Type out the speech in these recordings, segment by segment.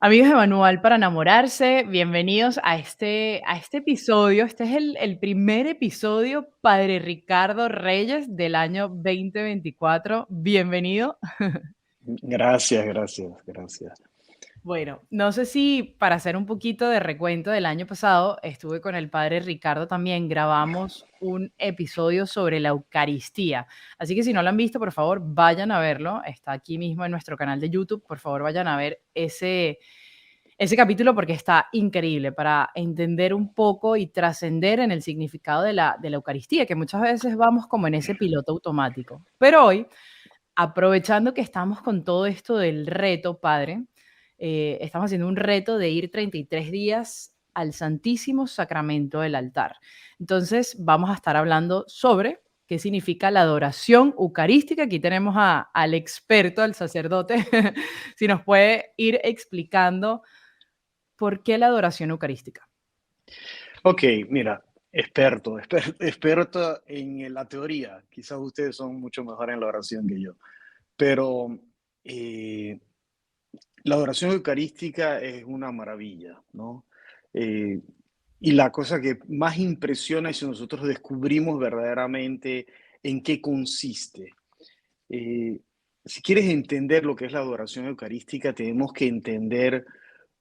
Amigos de Manual para Enamorarse, bienvenidos a este episodio. Este es el primer episodio, Padre Ricardo Reyes, del año 2024. Bienvenido. Gracias, gracias, gracias. Bueno, no sé si para hacer un poquito de recuento del año pasado, estuve con el Padre Ricardo también, grabamos un episodio sobre la Eucaristía. Así que si no lo han visto, por favor, vayan a verlo. Está aquí mismo en nuestro canal de YouTube. Por favor, vayan a ver ese capítulo porque está increíble para entender un poco y trascender en el significado de la Eucaristía, que muchas veces vamos como en ese piloto automático. Pero hoy, aprovechando que estamos con todo esto del reto, Padre, estamos haciendo un reto de ir 33 días al Santísimo Sacramento del altar. Entonces, vamos a estar hablando sobre qué significa la adoración eucarística. Aquí tenemos al experto, al sacerdote, si nos puede ir explicando ¿por qué la adoración eucarística? Ok, mira, experto en la teoría. Quizás ustedes son mucho mejor en la oración que yo, pero eh, la adoración eucarística es una maravilla, ¿no? Eh, y la cosa que más impresiona es si nosotros descubrimos verdaderamente en qué consiste. Eh, si quieres entender lo que es la adoración eucarística, tenemos que entender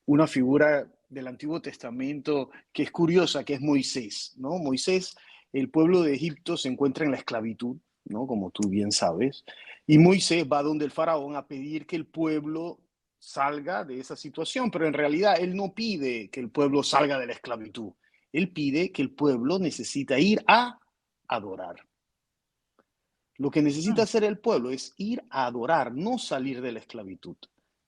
una figura del Antiguo Testamento que es curiosa, que es Moisés, ¿no? Moisés, el pueblo de Egipto se encuentra en la esclavitud, ¿no? Como tú bien sabes, y Moisés va donde el faraón a pedir que el pueblo salga de esa situación, pero en realidad él no pide que el pueblo salga de la esclavitud, él pide que el pueblo necesita ir a adorar. Lo que necesita Mm, hacer el pueblo es ir a adorar, no salir de la esclavitud.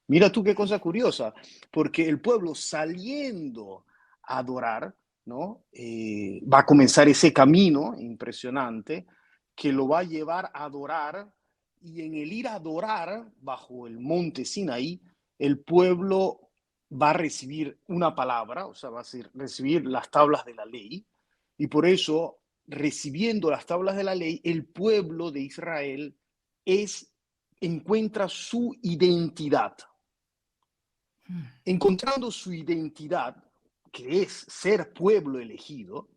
Mira tú qué cosa curiosa, porque el pueblo saliendo a adorar, ¿no? Va a comenzar ese camino impresionante que lo va a llevar a adorar y en el ir a adorar bajo el monte Sinaí, el pueblo va a recibir una palabra, o sea, va a recibir las tablas de la ley y por eso recibiendo las tablas de la ley, el pueblo de Israel es, encuentra su identidad. mm. Encontrando su identidad, que es ser pueblo elegido,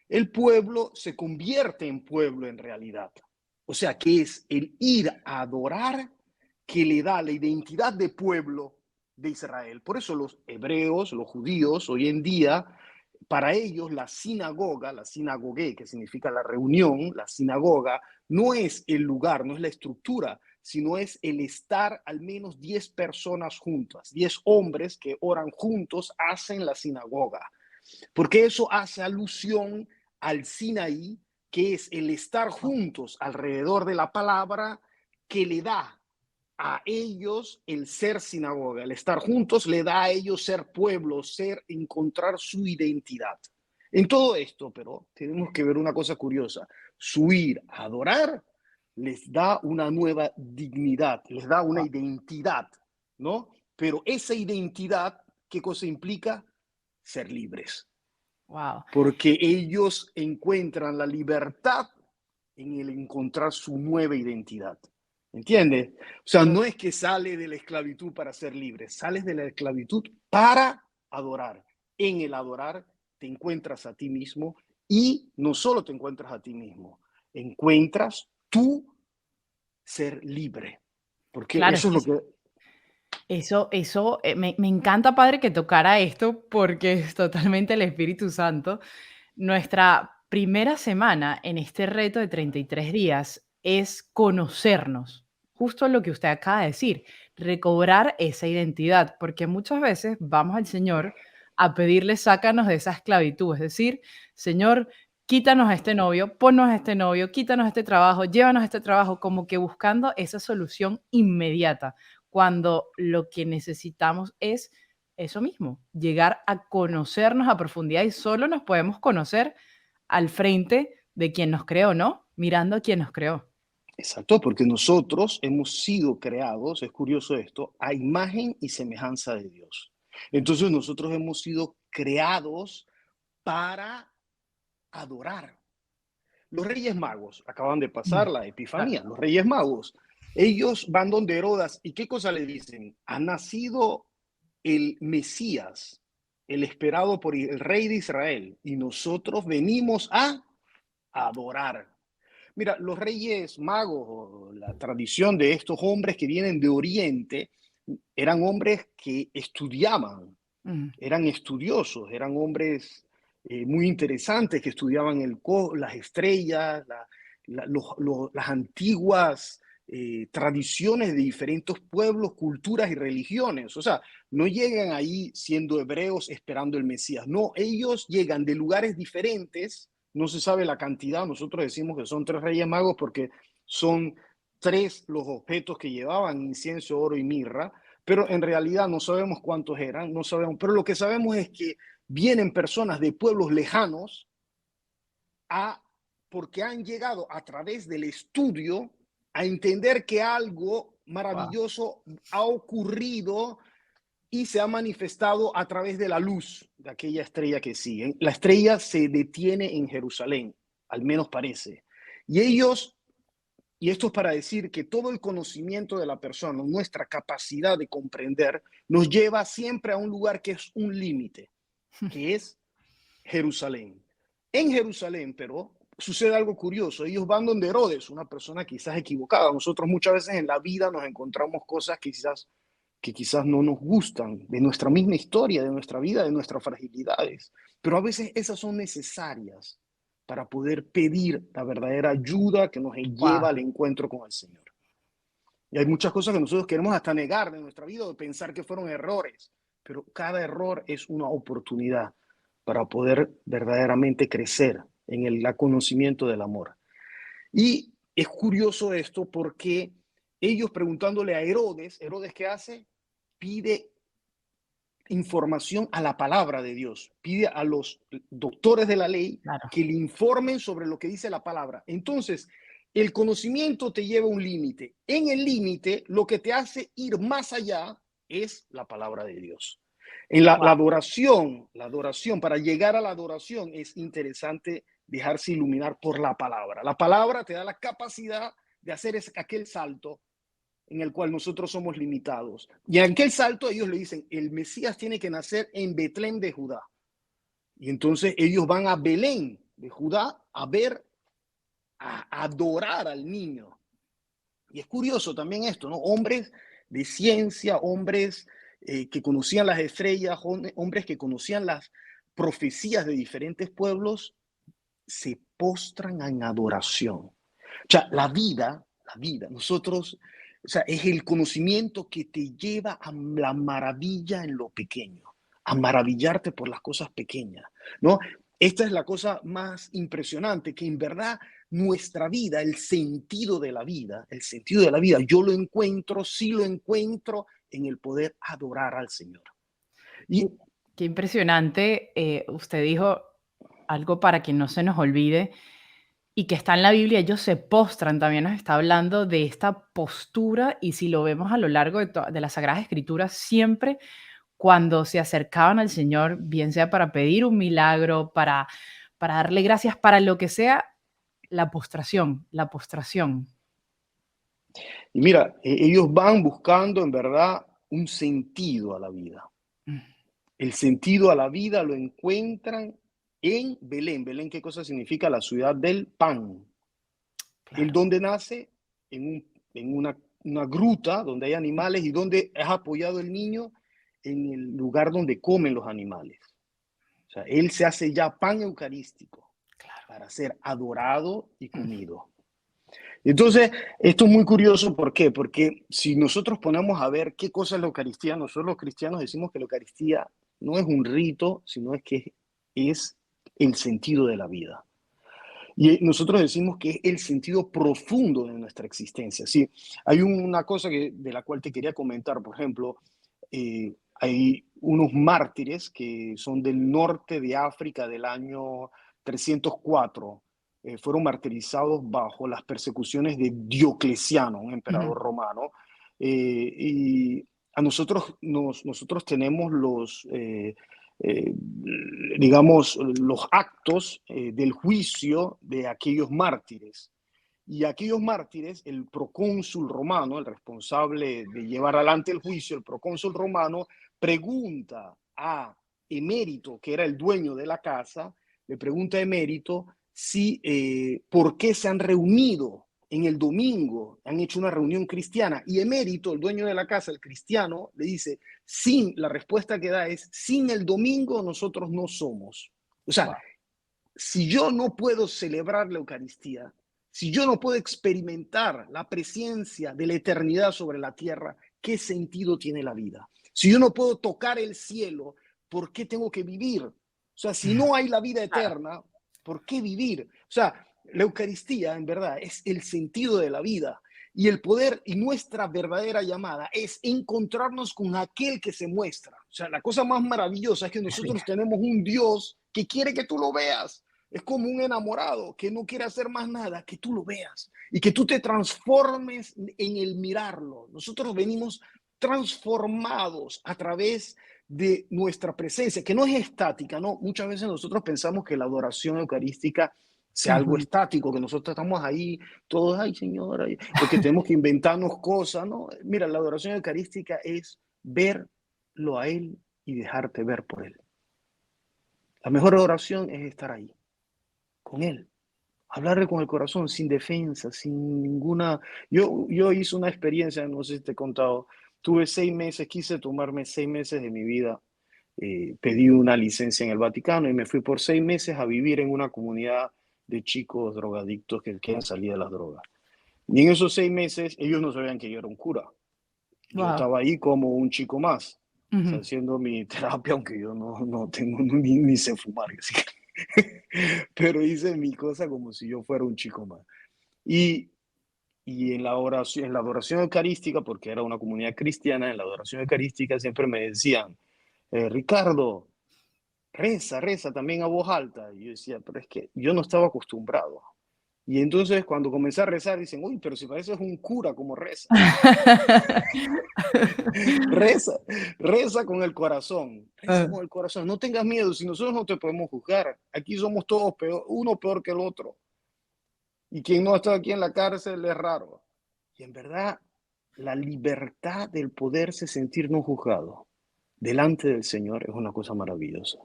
el pueblo se convierte en pueblo en realidad. O sea, que es el ir a adorar que le da la identidad de pueblo de Israel. Por eso los hebreos, los judíos, hoy en día, para ellos la sinagoga, la sinagogue, que significa la reunión, la sinagoga, no es el lugar, no es la estructura, sino es el estar al menos 10 personas juntas, 10 hombres que oran juntos, hacen la sinagoga, porque eso hace alusión al Sinaí, que es el estar juntos alrededor de la palabra que le da a ellos el ser sinagoga, el estar juntos le da a ellos ser pueblo, ser, encontrar su identidad. En todo esto, pero tenemos que ver una cosa curiosa, su ir a adorar les da una nueva dignidad, les da una Wow, identidad, ¿no? Pero esa identidad, ¿qué cosa implica? Ser libres, wow. porque ellos encuentran la libertad en el encontrar su nueva identidad. ¿Entiendes? O sea, no es que sale de la esclavitud para ser libre, sales de la esclavitud para adorar. En el adorar te encuentras a ti mismo y no solo te encuentras a ti mismo, encuentras tu ser libre. Porque Claro, es eso es que lo que... me encanta, Padre, que tocara esto porque es totalmente el Espíritu Santo. Nuestra primera semana en este reto de 33 días es conocernos, justo lo que usted acaba de decir, recobrar esa identidad, porque muchas veces vamos al Señor a pedirle sácanos de esa esclavitud, es decir, Señor, quítanos a este novio, ponnos a este novio, quítanos este trabajo, llévanos a este trabajo, como que buscando esa solución inmediata, cuando lo que necesitamos es eso mismo, llegar a conocernos a profundidad y solo nos podemos conocer al frente de quien nos creó, ¿no? Mirando a quien nos creó. Exacto, porque nosotros hemos sido creados, es curioso esto, a imagen y semejanza de Dios. Entonces nosotros hemos sido creados para adorar. Los Reyes Magos acaban de pasar Mm, la claro. Epifanía, los Reyes Magos. Ellos van donde Herodas y ¿qué cosa le dicen? Ha nacido el Mesías, el esperado por el rey de Israel, y nosotros venimos a adorar. Mira, los reyes magos, o la tradición de estos hombres que vienen de Oriente, eran hombres que estudiaban, Mm, eran estudiosos, eran hombres muy interesantes que estudiaban las estrellas, las antiguas tradiciones de diferentes pueblos, culturas y religiones. O sea, no llegan ahí siendo hebreos esperando el Mesías. No, ellos llegan de lugares diferentes. No se sabe la cantidad. Nosotros decimos que son 3 reyes magos porque son 3 los objetos que llevaban: incienso, oro y mirra, pero en realidad no sabemos cuántos eran, no sabemos, pero lo que sabemos es que vienen personas de pueblos lejanos a, porque han llegado a través del estudio a entender que algo wow. maravilloso ha ocurrido y se ha manifestado a través de la luz de aquella estrella que siguen. La estrella se detiene en Jerusalén, al menos parece. Y ellos, y esto es para decir que todo el conocimiento de la persona, nuestra capacidad de comprender, nos lleva siempre a un lugar que es un límite, que es Jerusalén. En Jerusalén, pero sucede algo curioso. Ellos van donde Herodes, una persona quizás equivocada. Nosotros muchas veces en la vida nos encontramos cosas que quizás no nos gustan, de nuestra misma historia, de nuestra vida, de nuestras fragilidades. Pero a veces esas son necesarias para poder pedir la verdadera ayuda que nos lleva Wow. al encuentro con el Señor. Y hay muchas cosas que nosotros queremos hasta negar de nuestra vida o pensar que fueron errores, pero cada error es una oportunidad para poder verdaderamente crecer en el conocimiento del amor. Y es curioso esto porque ellos preguntándole a Herodes, ¿Herodes qué hace? Pide información a la palabra de Dios, pide a los doctores de la ley Claro. que le informen sobre lo que dice la palabra. Entonces, el conocimiento te lleva a un límite. En el límite, lo que te hace ir más allá es la palabra de Dios. En Wow. la adoración, para llegar a la adoración es interesante dejarse iluminar por la palabra. La palabra te da la capacidad de hacer aquel salto en el cual nosotros somos limitados. Y en aquel salto ellos le dicen, el Mesías tiene que nacer en Betlén de Judá. Y entonces ellos van a Belén de Judá a ver, a adorar al niño. Y es curioso también esto, ¿no? Hombres de ciencia, hombres que conocían las estrellas, hombres que conocían las profecías de diferentes pueblos, se postran en adoración. O sea, nosotros, o sea, es el conocimiento que te lleva a la maravilla en lo pequeño, a maravillarte por las cosas pequeñas, ¿no? Esta es la cosa más impresionante, que en verdad nuestra vida, el sentido de la vida, yo lo encuentro, sí lo encuentro en el poder adorar al Señor. Qué, Y qué impresionante. Usted dijo algo para que no se nos olvide y que está en la Biblia. Ellos se postran, también nos está hablando de esta postura y si lo vemos a lo largo de las Sagradas Escrituras, siempre cuando se acercaban al Señor, bien sea para pedir un milagro, para darle gracias, para lo que sea, la postración, la postración. Y mira, ellos van buscando en verdad un sentido a la vida. Mm, El sentido a la vida lo encuentran en Belén. Belén, ¿qué cosa significa? La ciudad del pan. El claro. donde nace en una gruta donde hay animales y donde es apoyado el niño en el lugar donde comen los animales. O sea, él se hace ya pan eucarístico para ser adorado y Mm, comido. Entonces, esto es muy curioso, ¿por qué? Porque si nosotros ponemos a ver qué cosa es la Eucaristía, nosotros los cristianos decimos que la Eucaristía no es un rito, sino es que es el sentido de la vida. Y nosotros decimos que es el sentido profundo de nuestra existencia. Sí, hay una cosa de la cual te quería comentar, por ejemplo, hay unos mártires que son del norte de África del año 304, fueron martirizados bajo las persecuciones de Diocleciano, un ujú. emperador romano, y nosotros tenemos eh, digamos, los actos del juicio de aquellos mártires. Y aquellos mártires, el procónsul romano, el responsable de llevar adelante el juicio, el procónsul romano, pregunta a Emérito, que era el dueño de la casa, le pregunta a Emérito si, por qué se han reunido en el domingo, han hecho una reunión cristiana. Y Emérito, el dueño de la casa, el cristiano, le dice, la respuesta que da es, sin el domingo nosotros no somos. O sea, Wow. si yo no puedo celebrar la Eucaristía, si yo no puedo experimentar la presencia de la eternidad sobre la tierra, ¿qué sentido tiene la vida? Si yo no puedo tocar el cielo, ¿por qué tengo que vivir? O sea, si no hay la vida Claro. eterna, ¿por qué vivir? O sea, la Eucaristía, en verdad, es el sentido de la vida. Y el poder y nuestra verdadera llamada es encontrarnos con aquel que se muestra. O sea, la cosa más maravillosa es que Sí. nosotros tenemos un Dios que quiere que tú lo veas. Es como un enamorado que no quiere hacer más nada, que tú lo veas y que tú te transformes en el mirarlo. Nosotros venimos transformados a través de nuestra presencia, que no es estática, ¿no? Muchas veces nosotros pensamos que la adoración eucarística sea algo Ujú. estático, que nosotros estamos ahí todos, ay Señor, ay, o que tenemos que inventarnos cosas, ¿no? Mira, la adoración eucarística es verlo a Él y dejarte ver por Él. La mejor oración es estar ahí, con Él. Hablarle con el corazón, sin defensa, sin ninguna... Yo hice una experiencia, no sé si te he contado, tuve 6 meses, quise tomarme 6 meses de mi vida, pedí una licencia en el Vaticano y me fui por 6 meses a vivir en una comunidad de chicos drogadictos que quieren salir de las drogas. Y en esos 6 meses ellos no sabían que yo era un cura. Yo Wow. estaba ahí como un chico más, o sea, Ujú. haciendo mi terapia, aunque yo no tengo ni sé fumar, así que, pero hice mi cosa como si yo fuera un chico más. Y, y en la adoración eucarística, porque era una comunidad cristiana, en la adoración eucarística siempre me decían, Ricardo, reza, reza también a voz alta. Y yo decía, pero es que yo no estaba acostumbrado. Y entonces cuando comencé a rezar, dicen, uy, pero si pareces un cura, ¿como rezas? Reza, reza con el corazón, reza Ah, con el corazón. No tengas miedo, si nosotros no te podemos juzgar. Aquí somos todos peor, uno peor que el otro. Y quien no está aquí en la cárcel es raro. Y en verdad, la libertad del poderse sentir no juzgado delante del Señor es una cosa maravillosa.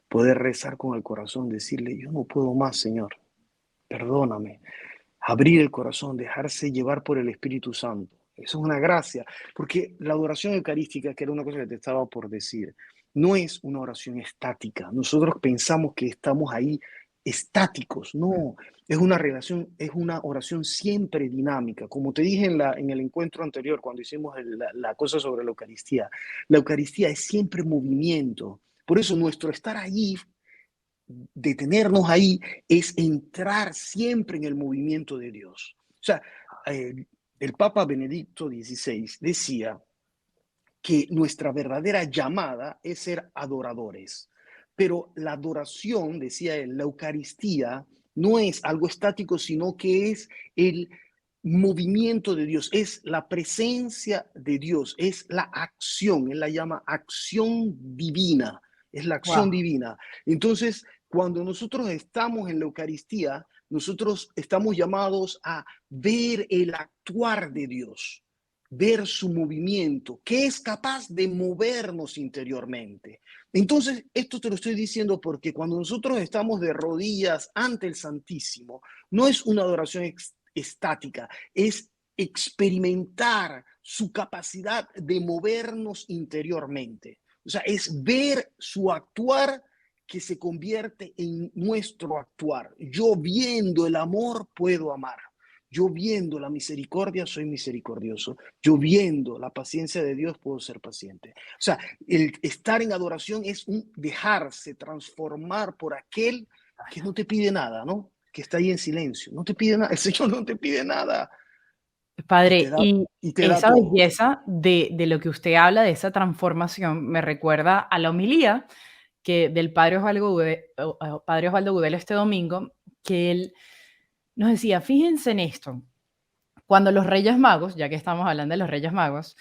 Poder rezar con el corazón, decirle, yo no puedo más, Señor, perdóname. Abrir el corazón, dejarse llevar por el Espíritu Santo. Eso es una gracia, porque la adoración eucarística, que era una cosa que te estaba por decir, no es una oración estática. Nosotros pensamos que estamos ahí estáticos. No, es una relación, es una oración siempre dinámica. Como te dije en el encuentro anterior, cuando hicimos la cosa sobre la Eucaristía es siempre movimiento. Por eso nuestro estar allí, detenernos ahí, es entrar siempre en el movimiento de Dios. O sea, el Papa Benedicto XVI decía que nuestra verdadera llamada es ser adoradores. Pero la adoración, decía él, la Eucaristía, no es algo estático, sino que es el movimiento de Dios, es la presencia de Dios, es la acción, él la llama acción divina, es la acción wow. divina. Entonces, cuando nosotros estamos en la Eucaristía, nosotros estamos llamados a ver el actuar de Dios, ver su movimiento, que es capaz de movernos interiormente. Entonces, esto te lo estoy diciendo porque cuando nosotros estamos de rodillas ante el Santísimo, no es una adoración estática, es experimentar su capacidad de movernos interiormente. O sea, es ver su actuar que se convierte en nuestro actuar. Yo viendo el amor puedo amar. Yo viendo la misericordia soy misericordioso. Yo viendo la paciencia de Dios puedo ser paciente. O sea, el estar en adoración es un dejarse transformar por aquel que no te pide nada, ¿no? Que está ahí en silencio. No te pide nada. El Señor no te pide nada y te Padre, da, y y te da esa todo. belleza de lo que usted habla, de esa transformación, me recuerda a la homilía que del padre Osvaldo Gudel este domingo, que él nos decía, fíjense en esto, cuando los Reyes Magos, ya que estamos hablando de los Reyes Magos,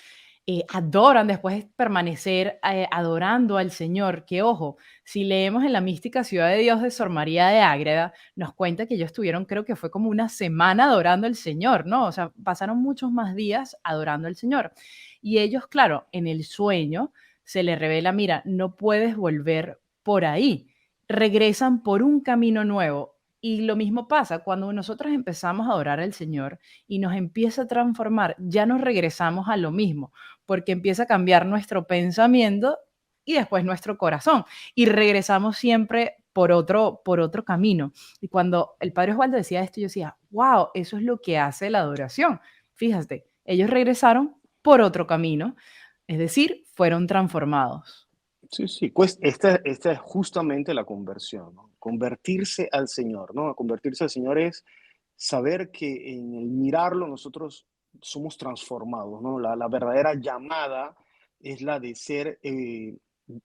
adoran, después de permanecer adorando al Señor, que ojo, si leemos en la mística Ciudad de Dios de Sor María de Ágreda, nos cuenta que ellos estuvieron, creo que fue como una semana adorando al Señor, ¿no? O sea, pasaron muchos más días adorando al Señor. Y ellos, claro, en el sueño se le revela, mira, no puedes volver por ahí, regresan por un camino nuevo. Y lo mismo pasa cuando nosotros empezamos a adorar al Señor y nos empieza a transformar, ya nos regresamos a lo mismo, porque empieza a cambiar nuestro pensamiento y después nuestro corazón y regresamos siempre por otro camino. Y cuando el padre Osvaldo decía esto, yo decía, wow, eso es lo que hace la adoración. Fíjate, ellos regresaron por otro camino, es decir, fueron transformados. Sí, sí, pues esta es justamente la conversión, ¿no? Convertirse al Señor, ¿no? Convertirse al Señor es saber que en el mirarlo nosotros somos transformados, ¿no? La verdadera llamada es la de ser,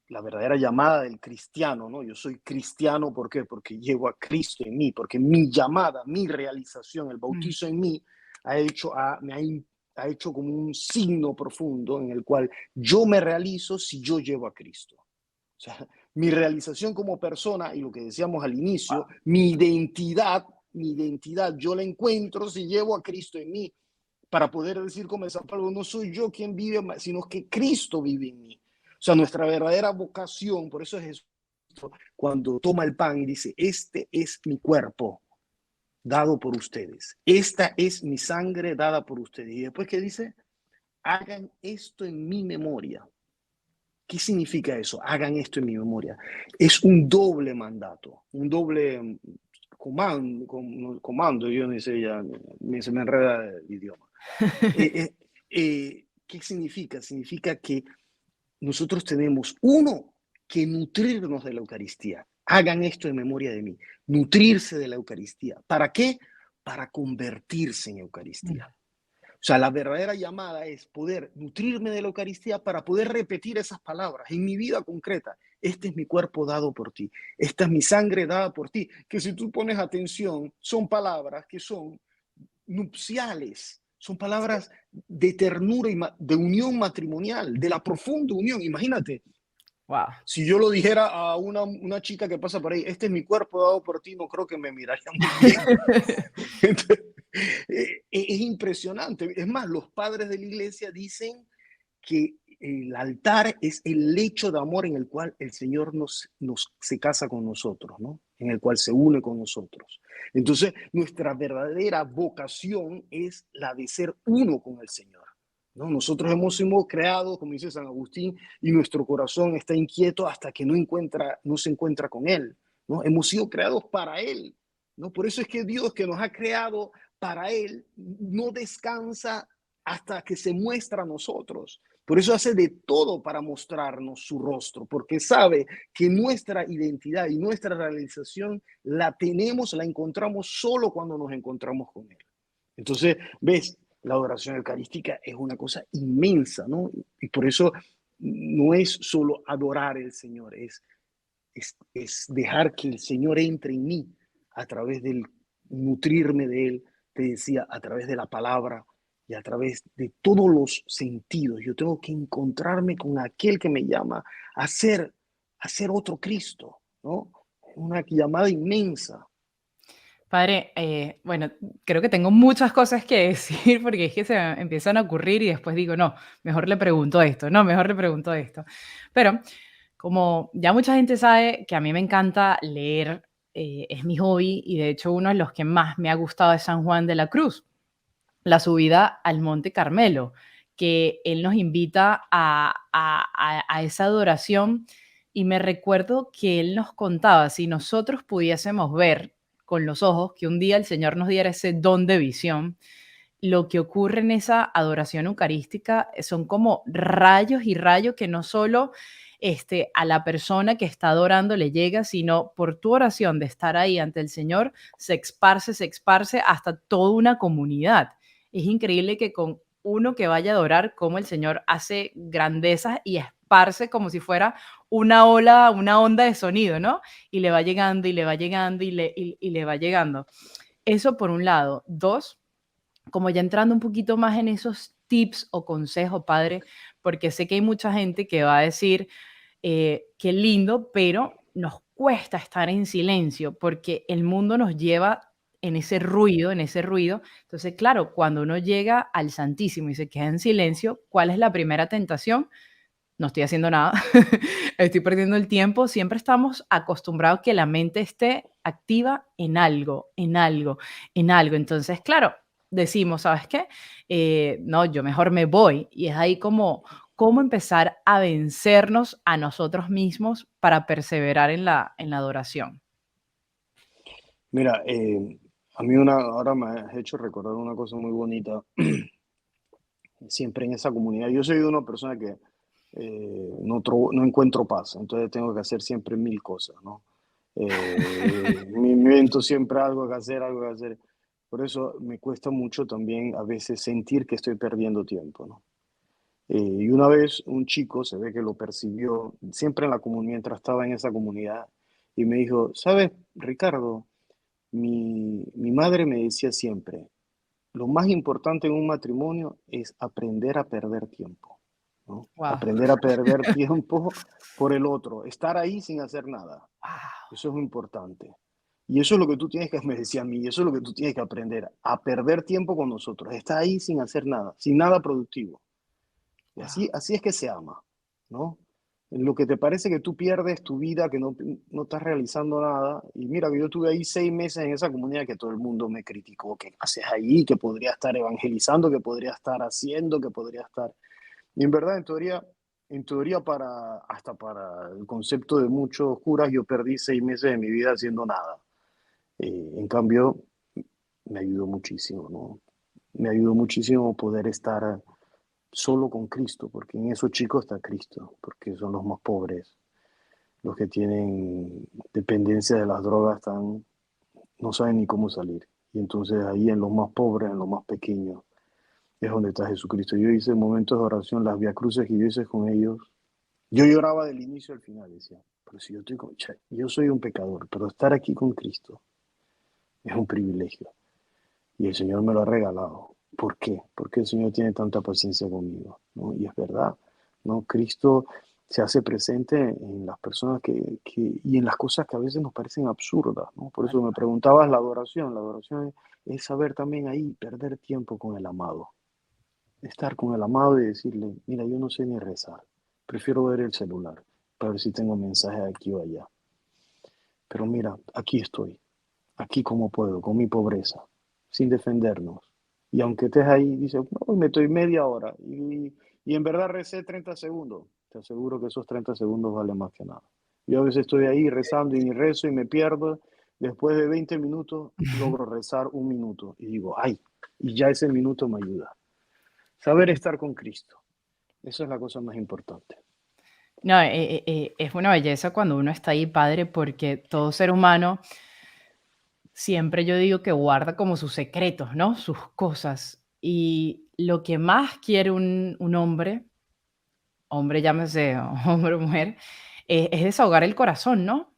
la verdadera llamada del cristiano, ¿no? Yo soy cristiano, ¿por qué? Porque llevo a Cristo en mí, porque mi llamada, mi realización, el Mm. bautizo en mí ha hecho como un signo profundo en el cual yo me realizo si yo llevo a Cristo. O sea, mi realización como persona y lo que decíamos al inicio, Wow. mi identidad, yo la encuentro si llevo a Cristo en mí, para poder decir como San Pablo, no soy yo quien vive, sino que Cristo vive en mí. O sea, nuestra verdadera vocación, por eso es Jesús, cuando toma el pan y dice, este es mi cuerpo dado por ustedes, esta es mi sangre dada por ustedes. Y después que dice, hagan esto en mi memoria. ¿Qué significa eso? Hagan esto en mi memoria. Es un doble mandato, un doble comando, yo no sé, ya se me enreda el idioma. ¿Qué significa? Significa que nosotros tenemos, uno, que nutrirnos de la Eucaristía. Hagan esto en memoria de mí. Nutrirse de la Eucaristía. ¿Para qué? Para convertirse en Mm. Eucaristía. O sea, la verdadera llamada es poder nutrirme de la Eucaristía para poder repetir esas palabras en mi vida concreta. Este es mi cuerpo dado por ti. Esta es mi sangre dada por ti. Que si tú pones atención, son palabras que son nupciales. Son Sí. palabras de ternura y de unión matrimonial, de la profunda unión. Imagínate, Wow. si yo lo dijera a una chica que pasa por ahí, este es mi cuerpo dado por ti, no creo que me miraría muy bien. Entonces, es impresionante. Es más, los padres de la iglesia dicen que el altar es el lecho de amor en el cual el Señor se casa con nosotros, ¿no? En el cual se une con nosotros. Entonces, nuestra verdadera vocación es la de ser uno con el Señor, ¿no? Nosotros hemos sido creados, como dice San Agustín, y nuestro corazón está inquieto hasta que no se encuentra con Él, ¿no? Hemos sido creados para Él, ¿no? Por eso es que Dios, que nos ha creado para Él, no descansa hasta que se muestra a nosotros. Por eso hace de todo para mostrarnos su rostro, porque sabe que nuestra identidad y nuestra realización la tenemos, la encontramos solo cuando nos encontramos con Él. Entonces, ves, la adoración eucarística es una cosa inmensa, ¿no? Y por eso no es solo adorar al Señor, es dejar que el Señor entre en mí a través del nutrirme de Él, te decía, a través de la palabra y a través de todos los sentidos. Yo tengo que encontrarme con aquel que me llama a ser otro Cristo, ¿no? Una llamada inmensa. Padre, bueno, creo que tengo muchas cosas que decir porque es que se me empiezan a ocurrir y después digo, no, mejor le pregunto esto, no, mejor le pregunto esto. Pero como ya mucha gente sabe que a mí me encanta leer, es mi hobby y de hecho uno de los que más me ha gustado es San Juan de la Cruz, la subida al Monte Carmelo, que él nos invita a esa adoración y me recuerdo que él nos contaba, si nosotros pudiésemos ver con los ojos, que un día el Señor nos diera ese don de visión, lo que ocurre en esa adoración eucarística son como rayos y rayos que no solo a la persona que está adorando le llega, sino por tu oración de estar ahí ante el Señor, se esparce hasta toda una comunidad. Es increíble que con uno que vaya a adorar, como el Señor hace grandezas y esparce como si fuera una ola, una onda de sonido, ¿no? Y le va llegando y le va llegando y le va llegando. Eso por un lado. Dos, como ya entrando un poquito más en esos tips o consejos, padre, porque sé que hay mucha gente que va a decir, qué lindo, pero nos cuesta estar en silencio porque el mundo nos lleva en ese ruido, en ese ruido. Entonces, claro, cuando uno llega al Santísimo y se queda en silencio, ¿cuál es la primera tentación? no estoy haciendo nada, estoy perdiendo el tiempo. Siempre estamos acostumbrados que la mente esté activa en algo, en algo, en algo. Entonces, claro, decimos, ¿sabes qué? No, yo mejor me voy. Y es ahí como cómo empezar a vencernos a nosotros mismos para perseverar en la adoración. Mira, a mí ahora me has hecho recordar una cosa muy bonita, siempre en esa comunidad. Yo soy una persona que no encuentro paz, entonces tengo que hacer siempre mil cosas, ¿no? Me invento siempre algo que hacer, algo que hacer. Por eso me cuesta mucho también a veces sentir que estoy perdiendo tiempo, ¿no? Y una vez un chico se ve que lo percibió siempre en la comunidad, mientras estaba en esa comunidad, y me dijo, ¿sabes, Ricardo? Mi madre me decía siempre, lo más importante en un matrimonio es aprender a perder tiempo, ¿no? Wow, Aprender a perder tiempo por el otro, estar ahí sin hacer nada. wow, Eso es muy importante. Y eso es lo que tú tienes que, me decía a mí, eso es lo que tú tienes que aprender, a perder tiempo con nosotros, estar ahí sin hacer nada, sin nada productivo. Y wow. así es que se ama, ¿no? En lo que te parece que tú pierdes tu vida, que no estás realizando nada. Y mira, que yo estuve ahí 6 meses en esa comunidad que todo el mundo me criticó. ¿Qué haces ahí? Que podría estar evangelizando, que podría estar haciendo, que podría estar... Y en verdad, en teoría hasta para el concepto de muchos curas, yo perdí 6 meses de mi vida haciendo nada. En cambio, me ayudó muchísimo, ¿no? Me ayudó muchísimo poder estar solo con Cristo, porque en esos chicos está Cristo, porque son los más pobres, los que tienen dependencia de las drogas, no saben ni cómo salir. Y entonces ahí en los más pobres, en los más pequeños, es donde está Jesucristo. Yo hice momentos de oración, las viacruces que yo hice con ellos. Yo lloraba del inicio al final, decía, pero si yo estoy con, che, yo soy un pecador, pero estar aquí con Cristo es un privilegio. Y el Señor me lo ha regalado. ¿Por qué? Porque el Señor tiene tanta paciencia conmigo, ¿no? Y es verdad, ¿no? Cristo se hace presente en las personas y en las cosas que a veces nos parecen absurdas, ¿no? Por eso me preguntabas la adoración es saber también ahí perder tiempo con el amado, estar con el amado y decirle, mira, yo no sé ni rezar, prefiero ver el celular para ver si tengo mensajes aquí o allá, pero mira, aquí estoy, aquí como puedo, con mi pobreza, sin defendernos. Y aunque estés ahí, dices, no, me estoy media hora y en verdad recé 30 segundos. Te aseguro que esos 30 segundos valen más que nada. Yo a veces estoy ahí rezando y ni rezo y me pierdo. Después de 20 minutos logro rezar un minuto y digo, ay, y ya ese minuto me ayuda. Saber estar con Cristo, eso es la cosa más importante. No, es una belleza cuando uno está ahí, padre, porque todo ser humano, siempre yo digo que guarda como sus secretos, ¿no? Sus cosas. Y lo que más quiere un hombre, hombre llámese hombre o mujer, es desahogar el corazón, ¿no?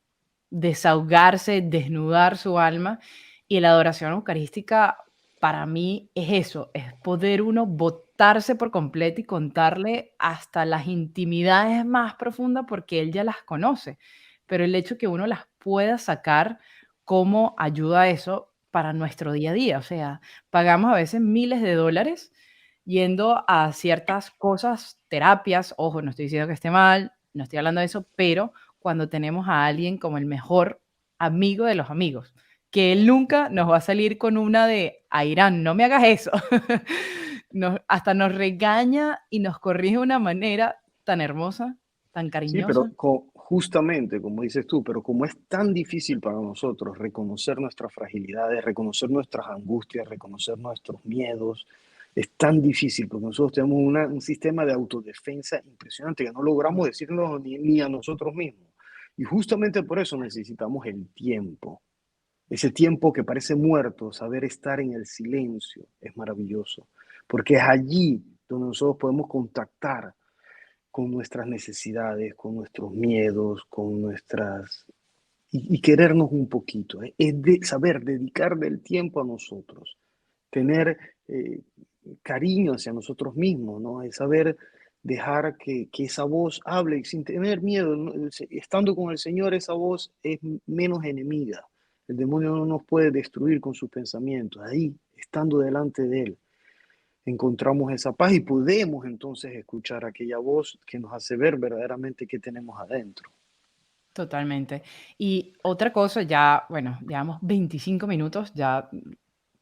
Desahogarse, desnudar su alma. Y la adoración eucarística para mí es eso, es poder uno botarse por completo y contarle hasta las intimidades más profundas porque él ya las conoce. Pero el hecho que uno las pueda sacar, ¿cómo ayuda eso para nuestro día a día? O sea, pagamos a veces miles de dólares yendo a ciertas cosas, terapias, ojo, no estoy diciendo que esté mal, no estoy hablando de eso, pero cuando tenemos a alguien como el mejor amigo de los amigos, que él nunca nos va a salir con una de, Airán, no me hagas eso. Hasta nos regaña y nos corrige de una manera tan hermosa, tan Sí, pero cariñosa. justamente, como dices tú, pero como es tan difícil para nosotros reconocer nuestras fragilidades, reconocer nuestras angustias, reconocer nuestros miedos, es tan difícil porque nosotros tenemos un sistema de autodefensa impresionante que no logramos decirlo ni a nosotros mismos. Y justamente por eso necesitamos el tiempo. Ese tiempo que parece muerto, saber estar en el silencio, es maravilloso, porque es allí donde nosotros podemos contactar con nuestras necesidades, con nuestros miedos, con nuestras... y querernos un poquito, ¿eh? Es de saber dedicar del tiempo a nosotros, tener cariño hacia nosotros mismos, ¿no? Es saber dejar que esa voz hable sin tener miedo, ¿no? Estando con el Señor, esa voz es menos enemiga. El demonio no nos puede destruir con sus pensamientos, ahí, estando delante de Él. encontramos esa paz y podemos entonces escuchar aquella voz que nos hace ver verdaderamente qué tenemos adentro. Totalmente. Y otra cosa, ya, bueno, llevamos 25 minutos ya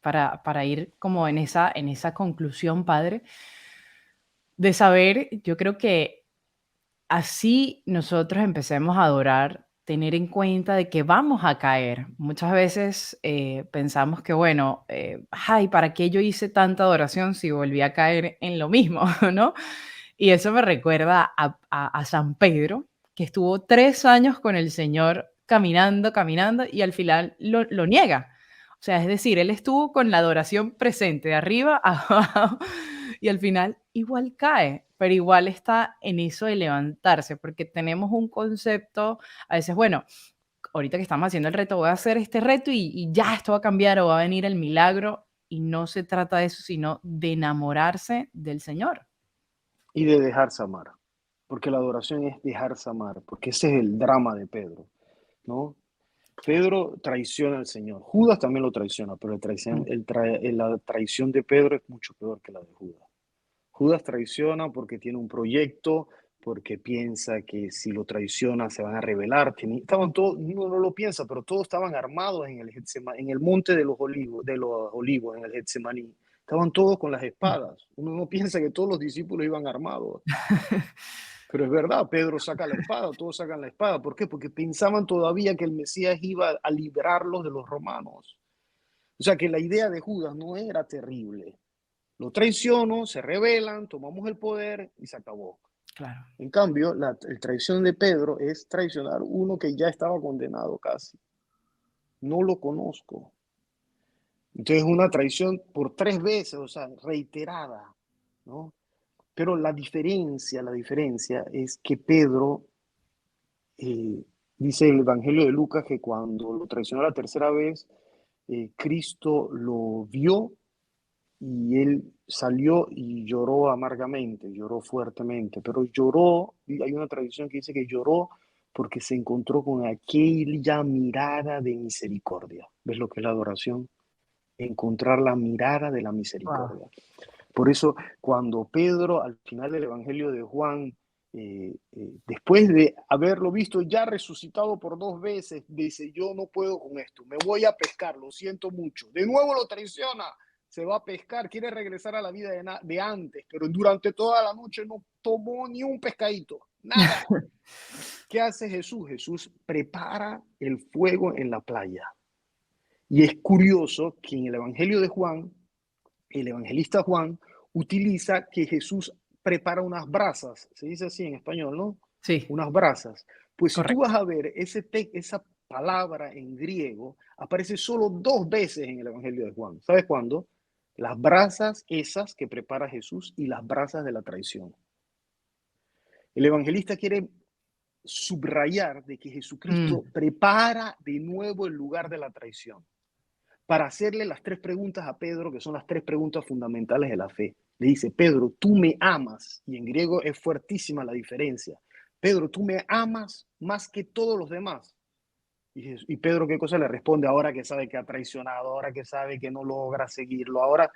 para ir como en esa conclusión, padre, de saber, yo creo que así nosotros empecemos a adorar, tener en cuenta de que vamos a caer. Muchas veces pensamos que, bueno, ay, ¿para qué yo hice tanta adoración si volví a caer en lo mismo, ¿no? Y eso me recuerda a San Pedro, que estuvo 3 años con el Señor caminando, caminando, y al final lo niega. O sea, es decir, él estuvo con la adoración presente, de arriba a abajo, y al final igual cae, pero igual está en eso de levantarse, porque tenemos un concepto, a veces, bueno, ahorita que estamos haciendo el reto, voy a hacer este reto y ya esto va a cambiar o va a venir el milagro, y no se trata de eso, sino de enamorarse del Señor. Y de dejarse amar, porque la adoración es dejarse amar, porque ese es el drama de Pedro, ¿no? Claro. Pedro traiciona al Señor, Judas también lo traiciona, pero Mm. la traición de Pedro es mucho peor que la de Judas. Judas traiciona porque tiene un proyecto, porque piensa que si lo traiciona se van a rebelar. Estaban todos, uno no lo piensa, pero todos estaban armados en en el monte de los olivos, en el Getsemaní. Estaban todos con las espadas. Uno no piensa que todos los discípulos iban armados. Pero es verdad, Pedro saca la espada, todos sacan la espada. ¿Por qué? Porque pensaban todavía que el Mesías iba a librarlos de los romanos. O sea que la idea de Judas no era terrible. Lo traiciono, se rebelan, tomamos el poder y se acabó. Claro. En cambio, la traición de Pedro es traicionar uno que ya estaba condenado casi. No lo conozco. Entonces, una traición por 3 veces, o sea, reiterada, ¿no? Pero la diferencia es que Pedro, dice el Evangelio de Lucas que cuando lo traicionó la tercera vez, Cristo lo vio y él salió y lloró amargamente, lloró fuertemente, pero lloró, y hay una tradición que dice que lloró porque se encontró con aquella mirada de misericordia. ¿Ves lo que es la adoración? Encontrar la mirada de la Wow. misericordia. Por eso, cuando Pedro, al final del Evangelio de Juan, después de haberlo visto ya resucitado por 2 veces, dice, yo no puedo con esto, me voy a pescar, lo siento mucho. De nuevo lo traiciona, se va a pescar, quiere regresar a la vida de antes, pero durante toda la noche no tomó ni un pescadito, nada. ¿Qué hace Jesús? Jesús prepara el fuego en la playa. Y es curioso que en el Evangelio de Juan, el evangelista Juan utiliza que Jesús prepara unas brasas, se dice así en español, ¿no? Sí, Unas brasas. Pues si tú correcto. vas a ver esa palabra en griego, aparece solo 2 veces en el Evangelio de Juan. ¿Sabes cuándo? Las brasas esas que prepara Jesús y las brasas de la traición. El evangelista quiere subrayar de que Mm, Jesucristo prepara de nuevo el lugar de la traición para hacerle las 3 preguntas a Pedro, que son las 3 preguntas fundamentales de la fe. Le dice, Pedro, tú me amas, y en griego es fuertísima la diferencia. Pedro, tú me amas más que todos los demás. Y Pedro, ¿qué cosa le responde ahora que sabe que ha traicionado, ahora que sabe que no logra seguirlo? Ahora,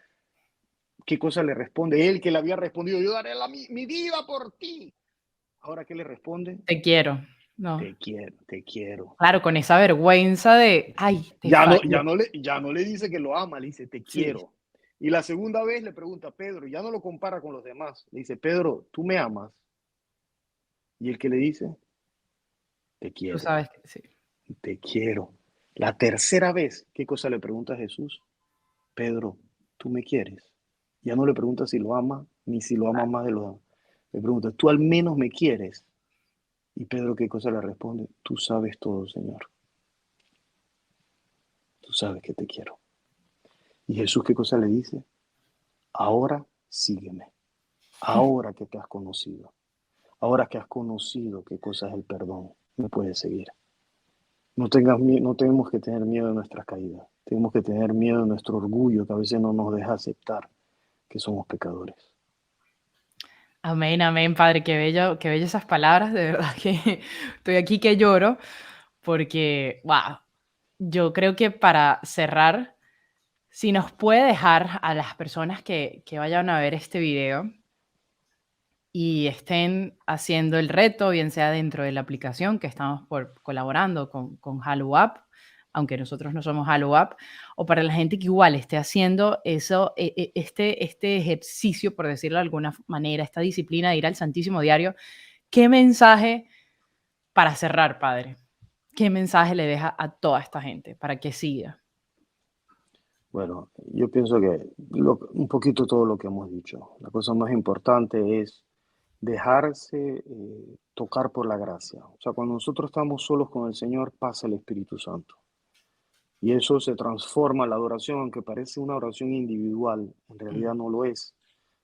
¿qué cosa le responde? Él que le había respondido, yo daré mi vida por ti. Ahora, ¿qué le responde? te quiero. No. Te quiero, te quiero. Claro, con esa vergüenza de, ay, te fallé. Ya no le dice que lo ama, le dice te Sí, quiero. Y la segunda vez le pregunta a Pedro, ya no lo compara con los demás. Le dice, Pedro, ¿tú me amas? Y el que le dice, te tú quiero, sabes que sí. te quiero. La tercera vez, ¿qué cosa le pregunta a Jesús? Pedro, ¿tú me quieres? Ya no le pregunta si lo ama, ni si lo ama más de lo demás. Le pregunta, ¿tú al menos me quieres? Y Pedro, ¿qué cosa le responde? Tú sabes todo, Señor. Tú sabes que te quiero. Y Jesús, ¿qué cosa le dice? Ahora sígueme. Ahora que te has conocido, ahora que has conocido qué cosa es el perdón, me puedes seguir. No tenemos que tener miedo de nuestras caídas, tenemos que tener miedo de nuestro orgullo que a veces no nos deja aceptar que somos pecadores. Amén, amén, Padre, qué bello esas palabras, de verdad que estoy aquí que lloro, porque, wow, yo creo que para cerrar, Si nos puede dejar a las personas que vayan a ver este video y estén haciendo el reto, bien sea dentro de la aplicación que estamos colaborando con Halo App, aunque nosotros no somos Halo App, o para la gente que igual esté haciendo eso, este ejercicio, por decirlo de alguna manera, esta disciplina de ir al Santísimo Diario, ¿qué mensaje para cerrar, Padre? ¿Qué mensaje le deja a toda esta gente para que siga? Bueno, yo pienso que un poquito todo lo que hemos dicho. La cosa más importante es dejarse tocar por la gracia. O sea, cuando nosotros estamos solos con el Señor, pasa el Espíritu Santo. Y eso se transforma, la adoración, aunque parece una oración individual, en Mm, realidad no lo es,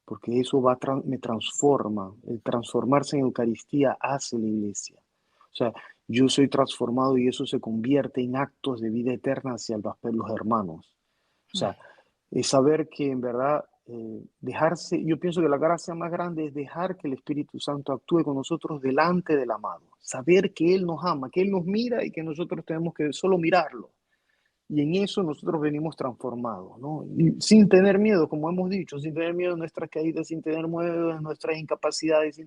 porque eso me transforma. El transformarse en Eucaristía hace la iglesia. O sea, yo soy transformado y eso se convierte en actos de vida eterna hacia los hermanos. O mm. sea, es saber que en verdad dejarse, yo pienso que la gracia más grande es dejar que el Espíritu Santo actúe con nosotros delante del amado. Saber que Él nos ama, que Él nos mira y que nosotros tenemos que solo mirarlo. Y en eso nosotros venimos transformados, ¿no? Y sin tener miedo, como hemos dicho, sin tener miedo de nuestras caídas, sin tener miedo de nuestras incapacidades,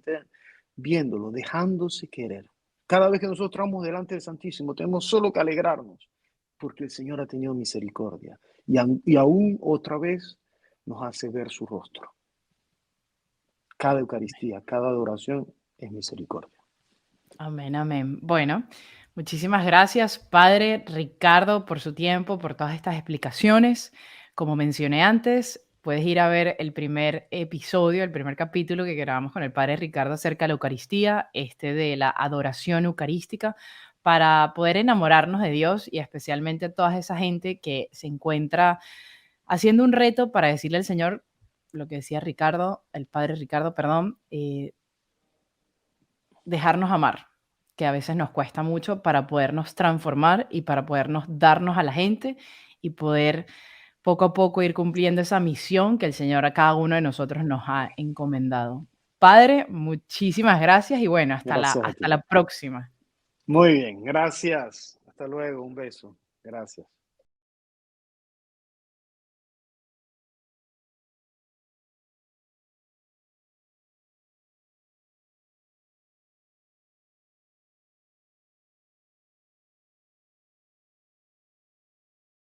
viéndolo, dejándose querer. Cada vez que nosotros estamos delante del Santísimo, tenemos solo que alegrarnos, porque el Señor ha tenido misericordia. Y aún otra vez nos hace ver su rostro. Cada Eucaristía, cada adoración es misericordia. Amén, amén. Bueno, muchísimas gracias, Padre Ricardo, por su tiempo, por todas estas explicaciones. Como mencioné antes, puedes ir a ver el primer episodio, el primer capítulo que grabamos con el Padre Ricardo acerca de la Eucaristía, este de la adoración eucarística, para poder enamorarnos de Dios y especialmente a toda esa gente que se encuentra haciendo un reto para decirle al Señor lo que decía Ricardo, el Padre Ricardo, perdón, dejarnos amar, que a veces nos cuesta mucho para podernos transformar y para podernos darnos a la gente y poder poco a poco ir cumpliendo esa misión que el Señor a cada uno de nosotros nos ha encomendado. Padre, muchísimas gracias y bueno, Gracias a hasta ti. la próxima. Muy bien, gracias. Hasta luego, un beso. Gracias.